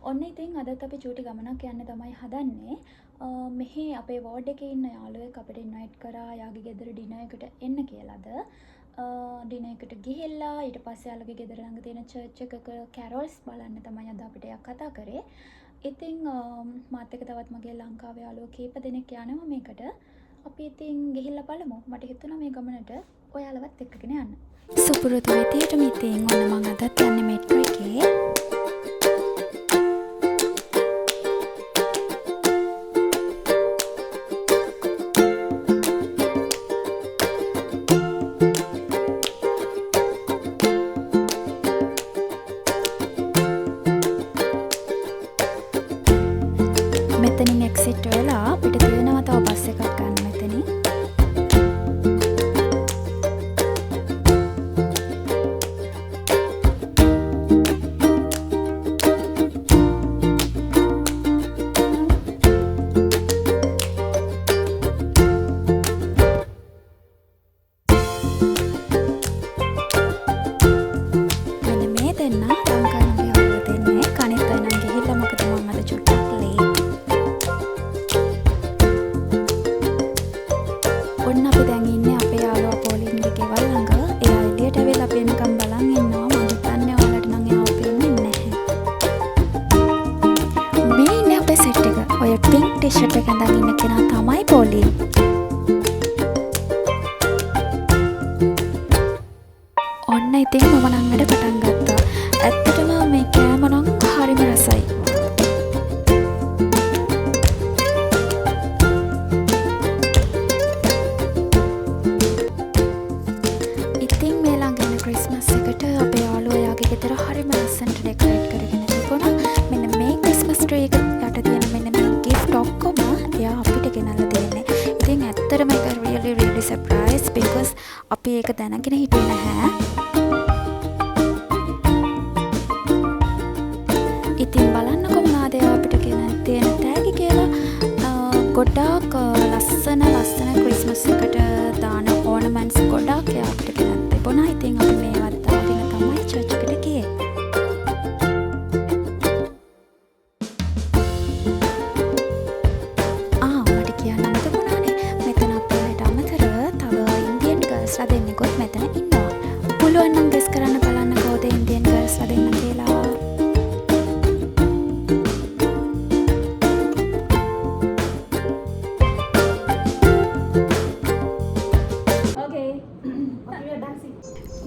ඔන්න ඉතින් අදත් අපි චූටි ගමනක් යන්න තමයි හදන්නේ. මෙහි අපේ වෝඩ් එකේ ඉන්න යාළුවෙක් අපිට ඉන්වයිට් කරා යාගේ ගෙදර ඩිනර් එකට එන්න කියලාද. ඩිනර් එකට ගිහිල්ලා ඊට පස්සේ යාළුවගේ ගෙදර ළඟ තියෙන චර්ච් එකක කැරොල්ස් බලන්න තමයි අද අපිට යා කතා කරේ. ඉතින් මාත් එක්ක තවත් මගේ ලංකාවේ යාළුවෝ කීප දෙනෙක් යනවා මේකට. අපි ඉතින් ගිහිල්ලා බලමු. මට හිතුණා මේ ගමනට ඔයාලවත් එක්කගෙන යන්න. සුපුරුදු විදියටම ඉතින් ඔන්න මම අදත් යන්නේ මෙට්‍රෝ එකේ. මෙතනින් එක්සිට් වෙලා අපිට තියෙනවා තව බස් එකක් ගන්න මෙතනින්. මෙන්න මේ දෙන්න ලංකාවේ යාළුවෝ දෙන්නේ. කනිත් අය නම් ගිහිල්ලා මොකද මම අද චුට්ටක් ලේට්. ඔන්න අපි දැන් ඉන්නේ අපේ යාළුවා පෝලින්ගේ ගෙවල් ළඟ. එයා එළියට ඇවිල්ලා අපි එනකම් බලන් ඉන්නවා. මම හිතන්නේ ඔයාලට නම් එයාව පේන්නේ නැහැ. මේ ඉන්නේ අපේ සෙට් එක. ඔය පින්ක් ටී-ෂර්ට් එක ඇඳන් ඉන්න කෙනා තමයි පෝලින්. ඔන්න ඉතින් මම නම් වැඩ පටන් ගත්තා. ඇත්තටම මේ කෑම නම් හරිම රසයි. ඉතින් මේ ළඟ එන ක්‍රිස්මස් එකට අපේ යාළුවා යාගේ ගෙදර හරිම ලස්සනට ඩෙකොරේට් කරගෙන තිබුණා. මෙන්න මේ ක්‍රිස්මස් ට්‍රී එක යට තියෙන මෙන්න මේ gift ඔක්කොම එයා අපිට ගෙනල්ලා දෙන්නේ. ඉතින් ඇත්තටම ඒක really surprise because අපි ඒක දැනගෙන හිටියේ නැහැ. ඉතින් බලන්නකො මොනවද එයා අපිට ගෙන තියෙන තෑගි කියලා. ගොඩාක් ලස්සන ක්‍රිස්මස් එකට දාන ඕනමන්ට්ස් ගොඩාක් එයා අපිට ගෙනත් තිබුණා. ඉතින් අපි මේවත් අරගෙන තමයි චර්ච් එකට ගියේ. මට කියන්න මතක වුණානේ. මෙතන අපේ අයට අමතරව තව ඉන්දියන් ගර්ල්ස්ලා දෙන්නෙකුත් මෙතන ඉන්නවා. පුළුවන් නම් ගෙස් කරන්න බලන්න කවුද ඉන්දියන් ගර්ල්ස්ලා දෙන්න කියලා.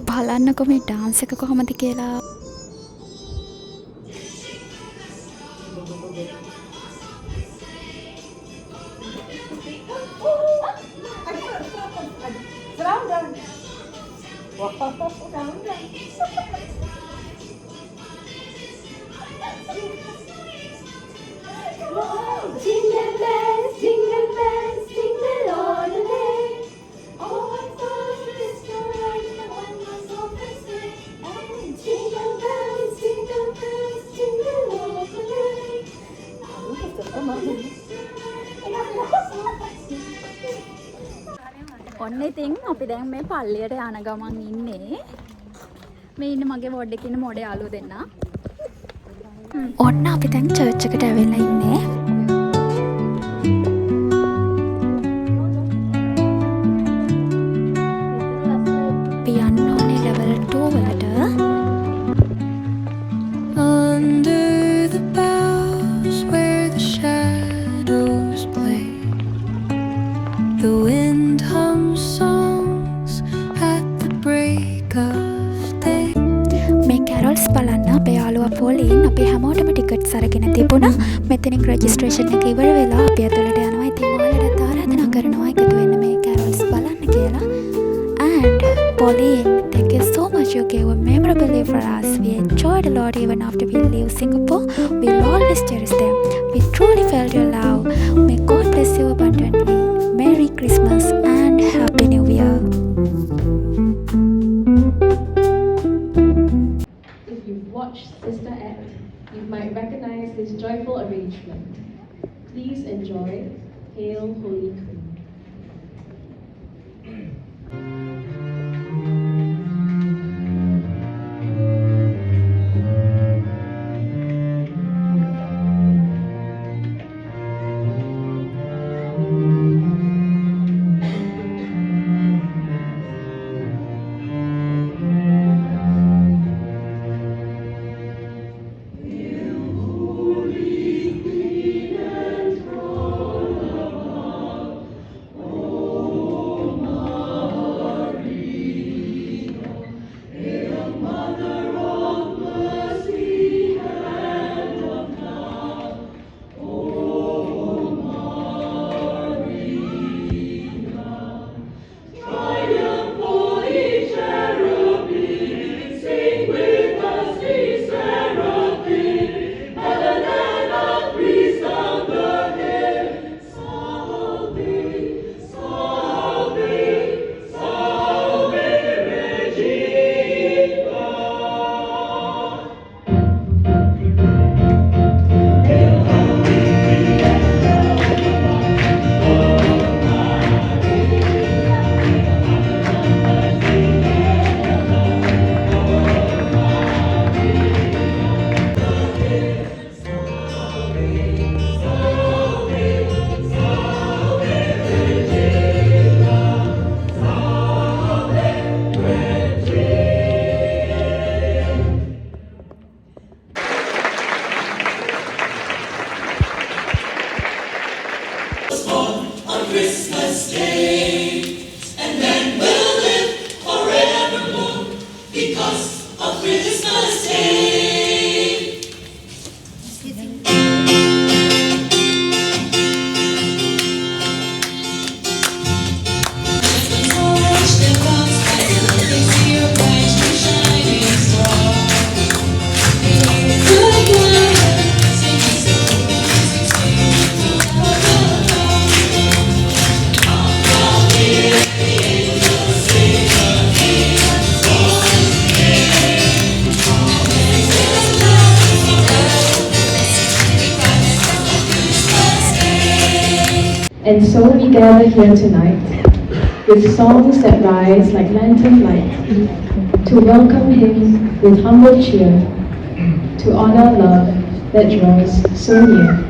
බලන්නකො මේ ඩාන්ස් එක කොහොමද කියලා. Jingle bells, jingle all the way. All for Christmas, one was open sleigh. And jingle bells, jingle all the way. ඔන්න ඉතින් අපි දැන් මේ පල්ලියට යන ගමන් ඉන්නේ. මේ ඉන්නේ මගේ වෝඩ් එකේ ඉන්න මොඩේ යාළුවෝ දෙන්න. ඔන්න අපි දැන් චර්ච් එකට ඇවිල්ලා ඉන්නේ. අපි යන්න ඕනේ level 2 වලට. Under the boughs where the shadows play, the wind hums songs at the break of day. මේ කැරොල්ස් බලන්න අපේ යාළුවා පෝලින් අපි හැමෝටම ටිකට්ස් අරගෙන තිබුණා. මෙතනින් රෙජිස්ට්‍රේෂන් එක ඉවර වෙලා අපි ඇතුළට යනවා. ඉතින් ඔයාලට ආරාධනා කරනවා එකතු වෙන්න මේ කැරොල්ස් බලන්න කියලා. And Pauline, thank you so much. You gave a memorable day for us. We enjoyed a lot even after we leave Singapore. We'll always cherish them. We truly felt your love. May God bless you abundantly. Merry Christmas and Happy New Year. If you've watched Sister Act, you might recognize this joyful arrangement. Please enjoy Hail Holy Queen. And so we gather here tonight with songs that rise like lantern light to welcome him with humble cheer, to honor love that draws so near.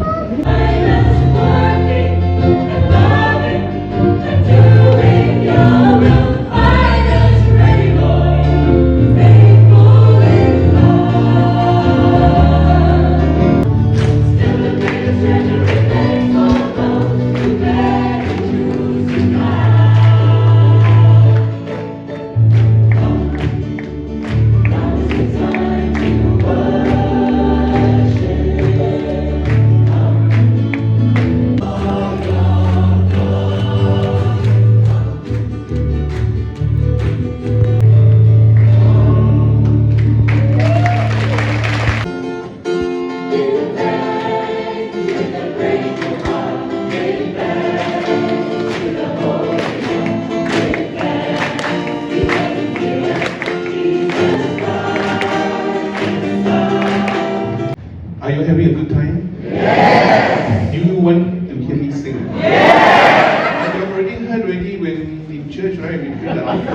Are you having a good time? Yes! Do you want to hear me sing? Yes! You've already heard when in church, right? We feel the alpha.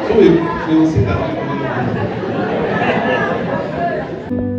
So we will sing the alpha.